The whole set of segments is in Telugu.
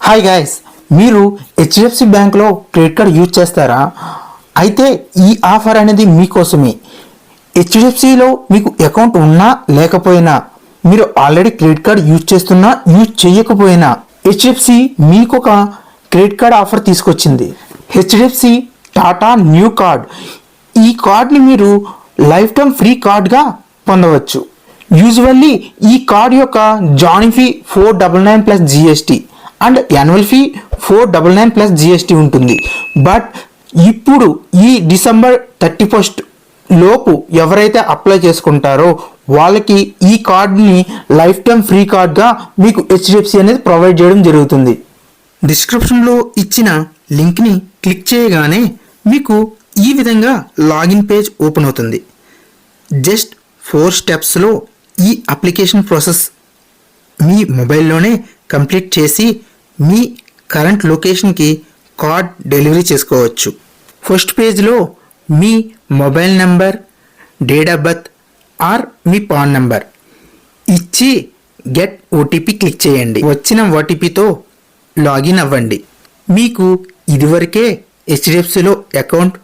హాయ్ గైస్, మీరు హెచ్డిఎఫ్సి బ్యాంక్లో క్రెడిట్ కార్డ్ యూజ్ చేస్తారా? అయితే ఈ ఆఫర్ అనేది మీకోసమే. హెచ్డిఎఫ్సిలో మీకు అకౌంట్ ఉన్నా లేకపోయినా, మీరు ఆల్రెడీ క్రెడిట్ కార్డ్ యూజ్ చేస్తున్నా యూజ్ చేయకపోయినా, హెచ్డిఎఫ్సి మీకు ఒక క్రెడిట్ కార్డ్ ఆఫర్ తీసుకొచ్చింది. HDFC Tata new card. ఈ కార్డ్ని మీరు లైఫ్ టైం ఫ్రీ కార్డ్గా పొందవచ్చు. యూజువల్లీ ఈ కార్డ్ యొక్క joining fee 499 plus GST and annual fee 499 plus GST ఉంటుంది. బట్ ఇప్పుడు ఈ డిసెంబర్ 31 లోపు ఎవరైతే అప్లై చేసుకుంటారో వాళ్ళకి ఈ కార్డ్ని లైఫ్ టైం ఫ్రీ కార్డ్గా మీకు హెచ్డిఎఫ్సి అనేది ప్రొవైడ్ చేయడం జరుగుతుంది. డిస్క్రిప్షన్లో ఇచ్చిన లింక్ని క్లిక్ చేయగానే మీకు ఈ విధంగా లాగిన్ పేజ్ ఓపెన్ అవుతుంది. జస్ట్ 4 స్టెప్స్లో ఈ అప్లికేషన్ ప్రాసెస్ మీ మొబైల్లోనే కంప్లీట్ చేసి మీ కరెంట్ లొకేషన్కి కార్డ్ డెలివరీ చేసుకోవచ్చు. ఫస్ట్ పేజ్లో మీ mobile number, date of birth or మీ పాన్ నెంబర్ ఇచ్చి గెట్ ఓటీపీ క్లిక్ చేయండి. వచ్చిన ఓటీపీతో లాగిన్ అవ్వండి. మీకు ఇదివరకే హెచ్డిఎఫ్సిలో అకౌంట్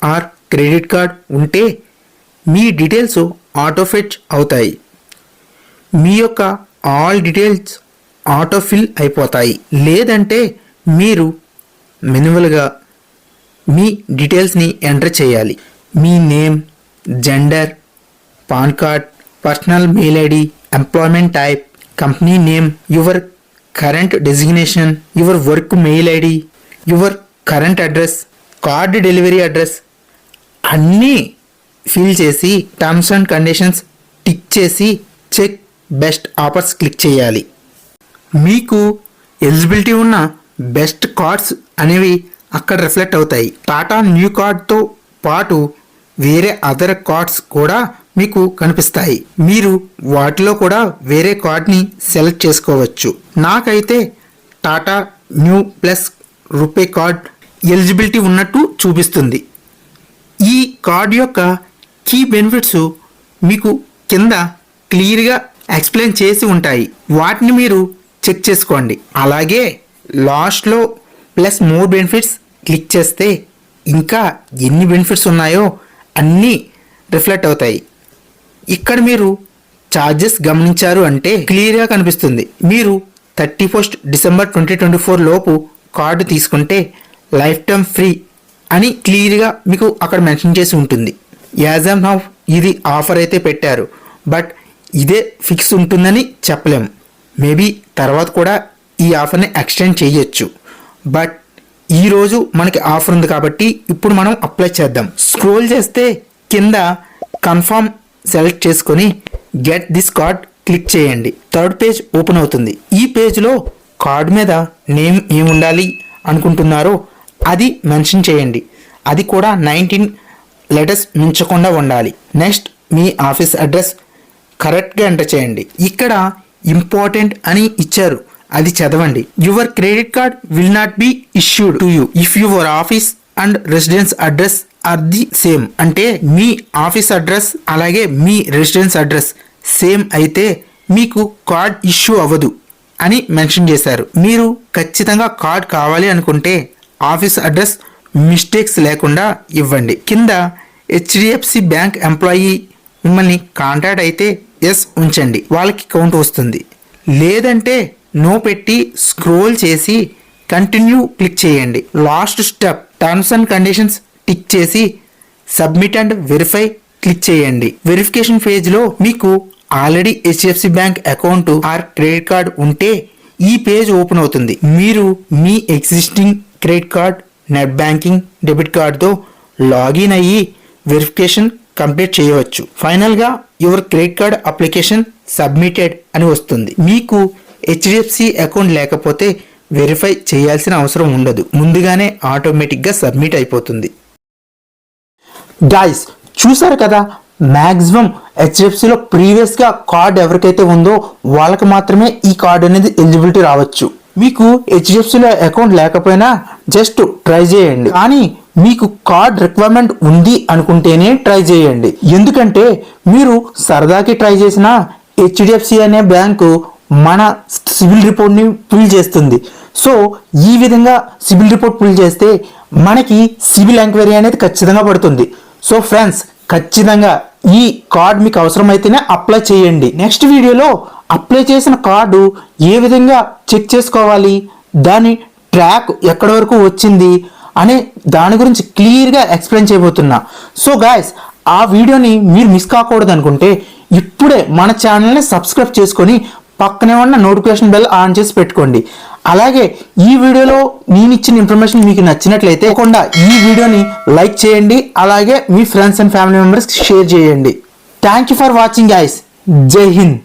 ఆర్ క్రెడిట్ కార్డ్ ఉంటే మీ డీటెయిల్స్ ఆటోఫెచ్ అవుతాయి. మీ యొక్క ఆల్ డీటెయిల్స్ ఆటోఫిల్ అయిపోతాయి. లేదంటే మీరు మాన్యువల్గా మీ డీటెయిల్స్ని ఎంటర్ చేయాలి. మీ name, gender, PAN card, personal mail ID, employment type, company name, your current designation, your work mail ID, your current address, card delivery address అన్నీ ఫిల్ చేసి టర్మ్స్ అండ్ కండిషన్స్ టిక్ చేసి చెక్ బెస్ట్ ఆఫర్స్ క్లిక్ చేయాలి. మీకు ఎలిజిబిలిటీ ఉన్న బెస్ట్ కార్డ్స్ అనేవి అక్కడ రిఫ్లెక్ట్ అవుతాయి. టాటా న్యూ కార్డ్తో పాటు వేరే అదర్ కార్డ్స్ కూడా మీకు కనిపిస్తాయి. మీరు వాటిలో కూడా వేరే కార్డ్ని సెలెక్ట్ చేసుకోవచ్చు. నాకైతే Tata new plus RuPay card eligibility ఉన్నట్టు చూపిస్తుంది. ఈ కార్డ్ యొక్క కీ బెనిఫిట్స్ మీకు కింద క్లియర్గా ఎక్స్ప్లెయిన్ చేసి ఉంటాయి. వాటిని మీరు చెక్ చేసుకోండి. అలాగే లాస్ట్లో ప్లస్ మోర్ బెనిఫిట్స్ క్లిక్ చేస్తే ఇంకా ఎన్ని బెనిఫిట్స్ ఉన్నాయో అన్నీ రిఫ్లెక్ట్ అవుతాయి. ఇక్కడ మీరు ఛార్జెస్ గమనించారు అంటే క్లియర్గా కనిపిస్తుంది. మీరు 31 డిసెంబర్ 2024 లోపు కార్డు తీసుకుంటే లైఫ్ టైం ఫ్రీ అని క్లియర్గా మీకు అక్కడ మెన్షన్ చేసి ఉంటుంది. యాజ్ ఆఫ్ నౌ ఇది ఆఫర్ అయితే పెట్టారు, బట్ ఇదే ఫిక్స్ ఉంటుందని చెప్పలేము. మేబీ తర్వాత కూడా ఈ ఆఫర్ని ఎక్స్టెండ్ చేయొచ్చు. బట్ ఈరోజు మనకి ఆఫర్ ఉంది కాబట్టి ఇప్పుడు మనం అప్లై చేద్దాం. స్క్రోల్ చేస్తే కింద కన్ఫర్మ్ సెలెక్ట్ చేసుకొని గెట్ దిస్ కార్డ్ క్లిక్ చేయండి. థర్డ్ పేజ్ ఓపెన్ అవుతుంది. ఈ పేజ్లో కార్డ్ మీద నేమ్ ఏముండాలి అనుకుంటున్నారో అది మెన్షన్ చేయండి. అది కూడా 19 లెటర్స్ మించకుండా ఉండాలి. నెక్స్ట్ మీ ఆఫీస్ అడ్రస్ కరెక్ట్గా ఎంటర్ చేయండి. ఇక్కడ ఇంపార్టెంట్ అని ఇచ్చారు, అది చదవండి. Your credit card will not be issued to you if your office and residence address are the same. అంటే మీ ఆఫీస్ అడ్రస్ అలాగే మీ రెసిడెన్స్ అడ్రస్ సేమ్ అయితే మీకు కార్డ్ ఇష్యూ అవ్వదు అని మెన్షన్ చేశారు. మీరు ఖచ్చితంగా కార్డ్ కావాలి అనుకుంటే ఆఫీస్ అడ్రస్ మిస్టేక్స్ లేకుండా ఇవ్వండి. కింద హెచ్డిఎఫ్సి బ్యాంక్ ఎంప్లాయీ మిమ్మల్ని కాంటాక్ట్ అయితే ఎస్ ఉంచండి, వాళ్ళకి కౌంట్ వస్తుంది. లేదంటే నో పెట్టి స్క్రోల్ చేసి కంటిన్యూ క్లిక్ చేయండి. Last step terms and conditions tick చేసి సబ్మిట్ అండ్ వెరిఫై క్లిక్ చేయండి. వెరిఫికేషన్ పేజ్లో మీకు already HDFC bank account or credit card ఉంటే ఈ పేజ్ ఓపెన్ అవుతుంది. మీరు మీ existing credit card, net banking, debit కార్డ్తో లాగిన్ అయ్యి వెరిఫికేషన్ కంప్లీట్ చేయవచ్చు. ఫైనల్గా your credit card application submitted అని వస్తుంది. మీకు హెచ్డిఎఫ్సి అకౌంట్ లేకపోతే వెరిఫై చేయాల్సిన అవసరం ఉండదు, ముందుగానే ఆటోమేటిక్గా సబ్మిట్ అయిపోతుంది. గైస్ చూసారు కదా, మ్యాక్సిమం హెచ్డిఎఫ్సిలో ప్రీవియస్గా కార్డ్ ఎవరికైతే ఉందో వాళ్ళకి మాత్రమే ఈ కార్డ్ అనేది ఎలిజిబిలిటీ రావచ్చు. మీకు హెచ్డిఎఫ్సిలో అకౌంట్ లేకపోయినా జస్ట్ ట్రై చేయండి. కానీ మీకు కార్డ్ రిక్వైర్మెంట్ ఉంది అనుకుంటేనే ట్రై చేయండి. ఎందుకంటే మీరు సరదాకి ట్రై చేసిన హెచ్డిఎఫ్సి అనే బ్యాంకు మన సివిల్ రిపోర్ట్ని ఫిల్ చేస్తుంది. సో ఈ విధంగా సిబిల్ రిపోర్ట్ పుల్ చేస్తే మనకి సిబిల్ ఎంక్వైరీ అనేది ఖచ్చితంగా పడుతుంది. సో ఫ్రెండ్స్, ఖచ్చితంగా ఈ కార్డ్ మీకు అవసరమైతేనే అప్లై చేయండి. నెక్స్ట్ వీడియోలో అప్లై చేసిన కార్డు ఏ విధంగా చెక్ చేసుకోవాలి, దాని ట్రాక్ ఎక్కడి వరకు వచ్చింది అనే దాని గురించి క్లియర్గా ఎక్స్ప్లెయిన్ చేయబోతున్నా. సో గాయస్, ఆ వీడియోని మీరు మిస్ కాకూడదు అనుకుంటే ఇప్పుడే మన ఛానల్ని సబ్స్క్రైబ్ చేసుకొని పక్కనే ఉన్న నోటిఫికేషన్ బెల్ ఆన్ చేసి పెట్టుకోండి. అలాగే ఈ వీడియోలో నేను ఇచ్చిన ఇన్ఫర్మేషన్ మీకు నచ్చినట్లయితే తప్పకుండా ఈ వీడియోని లైక్ చేయండి. అలాగే మీ ఫ్రెండ్స్ అండ్ ఫ్యామిలీ మెంబర్స్కి షేర్ చేయండి. Thank you for watching guys. జై హింద్.